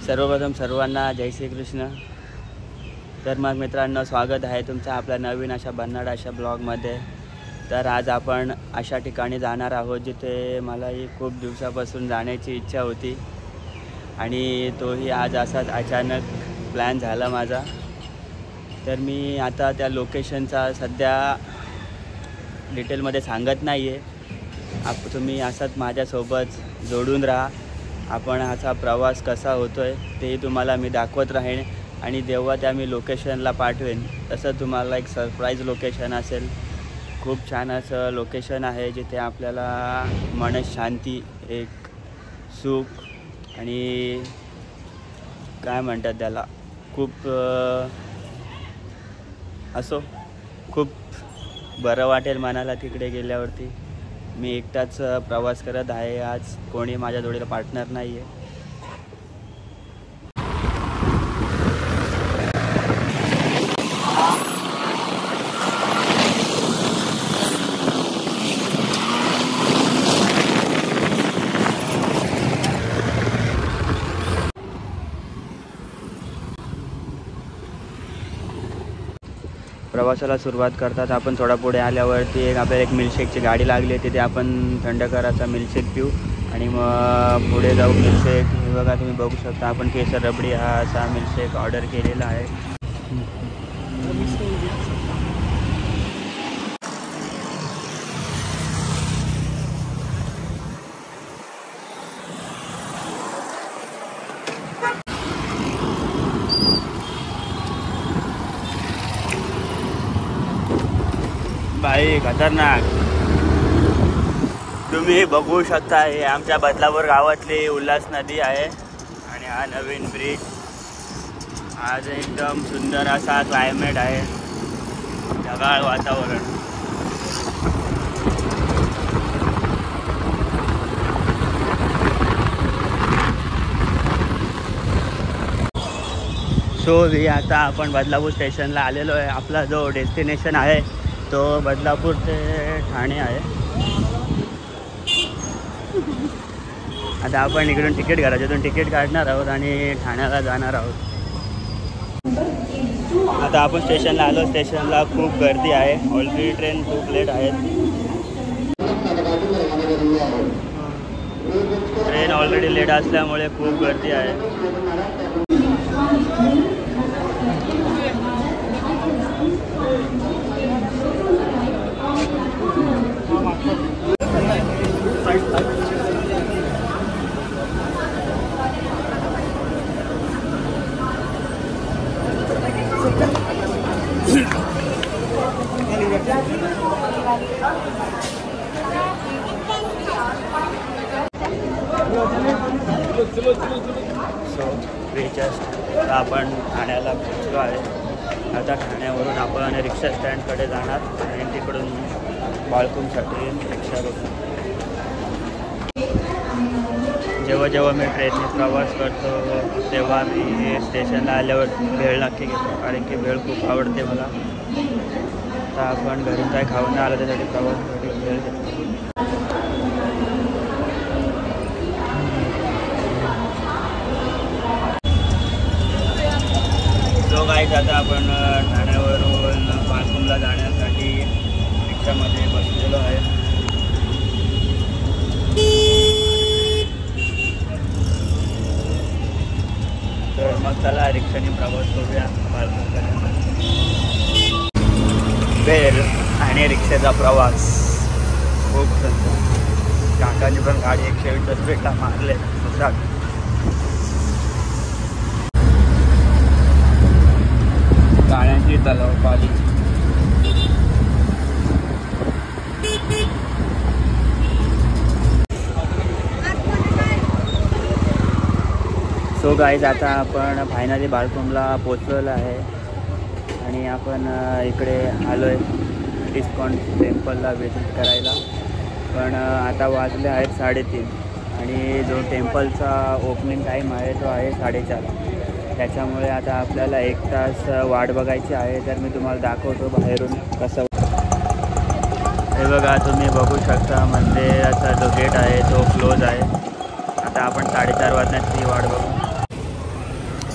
सर्वप्रथम सर्वांना जय श्रीकृष्ण। तर मग मित्रांनो, स्वागत आहे तुमचं आपल्या नवीन अशा भन्नाट अशा ब्लॉगमध्ये। तर आज आपण अशा ठिकाणी जाणार आहोत जिथे मलाही खूप दिवसापासून जाण्याची इच्छा होती आणि तोही आज असाच अचानक प्लॅन झाला माझा। तर मी आता त्या लोकेशनचा सध्या डिटेलमध्ये सांगत नाही आहे, तुम्ही असंच माझ्यासोबत जोडून राहा। आपण असा प्रवास कसा होतोय तेही तुम्हाला मी दाखवत राहीन आणि जेव्हा त्या मी लोकेशनला पाठवेन तसं तुम्हाला एक सरप्राईज लोकेशन असेल। खूप छान असं लोकेशन आहे जिथे आपल्याला मनशांती, एक सुख आणि काय म्हणतात त्याला, खूप खूप बरं वाटेल मनाला तिकडे गेल्यावरती। मी एकटाच प्रवास करत आहे आज, कोणी माझ्या जोडीला पार्टनर नाही आहे। प्रवासाला सुरुवात करतात आपण थोडा पुढे आल्यावरती आपल्याला एक मिल्कशेकची गाडी लागली, तिथे आपण थंड करायचा मिल्कशेक पिऊ आणि मग पुढे जाऊ। मिल्कशेक हे बघा, तुम्ही बघू शकता आपण केसर रबडी हा असा मिल्कशेक ऑर्डर केलेला आहे। भाई खतरनाक, तुम्ही बघू शकता हे आमच्या बदलापूर गावातली उल्हास नदी आहे आणि हा नवीन ब्रिज। आज एकदम सुंदर असा क्लायमेट आहे, ढगाळ वातावरण। सो आता आपण बदलापूर स्टेशनला आलेलो आहे। आपला जो डेस्टिनेशन आहे तो बदलापूर ते ठाणे आहे। आता आपण इकडून तिकीट घराच्यातून तिकीट काढणार आहोत आणि ठाण्याला जाणार आहोत। आता आपण स्टेशनला आलो, स्टेशनला खूप गर्दी आहे, ऑलरेडी ट्रेन खूप लेट आहेत। ट्रेन ऑलरेडी लेट असल्यामुळे खूप गर्दी आहे। जस्ट आपण ठाण्याला पोचलो आहे। आता ठाण्यावरून आपण रिक्षा स्टँडकडे जाणार आणि तिकडून बाळकुमसाठी रिक्षा बघू। जेव्हा जेव्हा मी ट्रेनने प्रवास करतो तेव्हा मी स्टेशनला आल्यावर भेळ नक्की घेतो, कारण की भेळ खूप आवडते मला। आता आपण घरून काय खाऊन आलं त्यासाठी प्रवासासाठी भेळ घेतो। आता आपण ठाण्यावरून बाळकुमला जाण्यासाठी रिक्षामध्ये बसलेलो आहे। तर मग चला रिक्षाने प्रवास करूया बाळकुमपर्यंत। बेल आणि रिक्षेचा प्रवास खूप सुंदर। काकांनी पण गाडी 120 स्पीडला मारले। गाड्यांची तलाव पाली। सो गाईज, आता आपण फायनली बाळकुमला पोचलेलो आहे आणि आपण इकडे आलो आहे इस्कॉन टेम्पलला व्हिजिट करायला। पण आता वाजले आहेत 3:30 आणि जो टेम्पलचा ओपनिंग टाईम आहे तो आहे 4:30। त्याच्यामुळे आता आपल्याला 1 तास वाट बघायची आहे। तर मी तुम्हाला दाखवतो बाहेरून कसं। हे बघा, तुम्ही बघू शकता मंदिराचा जो गेट आहे तो क्लोज आहे। आता आपण 4:30 वाजण्याची वाट बघू।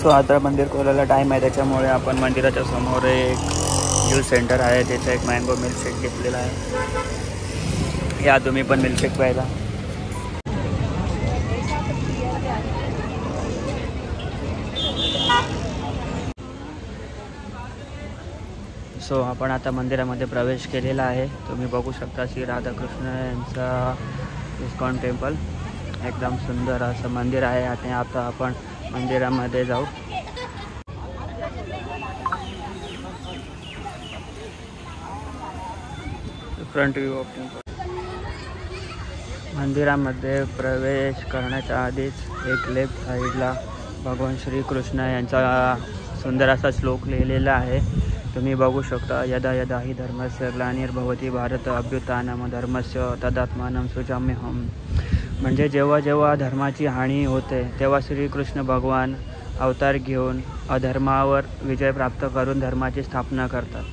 सो आता मंदिर खोलायला टाईम आहे, त्याच्यामुळे आपण मंदिराच्या समोर एक ज्यूस सेंटर आहे, त्याचा एक मँगो मिल्कशेक घेतलेला आहे. या तुम्ही पण मिल्कशेक प्यायला. सो आपण आता मंदिरामध्ये प्रवेश केलेला आहे. तुम्ही बघू शकता श्री राधाकृष्ण यांचा इस्कॉन टेम्पल. एकदम सुंदर असं मंदिर आहे. आणि आता आपण मंदिरामध्ये जाऊ. Front view of temple. मंदिरामध्ये प्रवेश करण्याच्या आधीच एक लेफ्ट साईडला भगवान श्रीकृष्ण यांचा सुंदर असा श्लोक लिहिलेला आहे. तुम्ही बघू शकता. यदा यदा हि धर्मस्य ग्लानिर्भवति भारत अभ्युत्थानम धर्मस्य तदात्मानं सृजाम्यहम्. म्हणजे जेव्हा जेव्हा धर्माची हानी होते तेव्हा श्रीकृष्ण भगवान अवतार घेऊन अधर्मावर विजय प्राप्त करून धर्माची स्थापना करतात.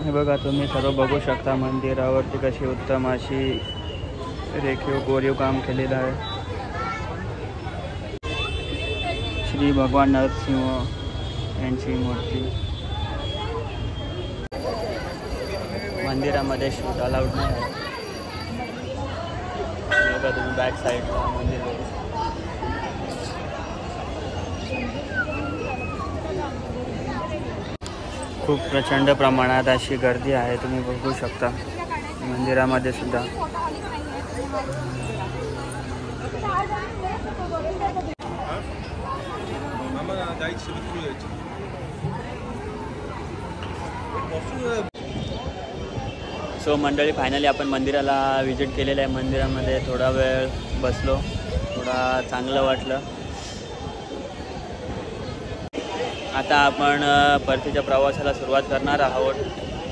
हे बघा, तुम्ही सर्व बघू शकता मंदिरावरती कशी उत्तम अशी रेखीव कोरीव काम केलेलं आहे. श्री भगवान नरसिंह यांची मूर्ती. मंदिरामध्ये शूट अलाउड नाही आहे. बघा तुम्ही बॅक साईडला मंदिर बघू शकता. खूप प्रचंड प्रमाणात अशी गर्दी आहे. तुम्ही बघू शकता मंदिरामध्ये सुद्धा. सो मंडळी, फायनली आपण मंदिराला व्हिजिट केलेलं आहे. मंदिरामध्ये थोडा वेळ बसलो, थोडा चांगलं वाटलं. आता आपण परतीच्या प्रवासाला सुरुवात करणार आहोत.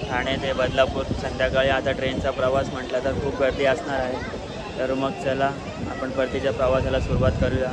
ठाणे ते बदलापूर संध्याकाळी. आता ट्रेनचा प्रवास म्हटला तर खूप गर्दी असणार आहे. तर मग चला आपण परतीच्या प्रवासाला सुरुवात करूया.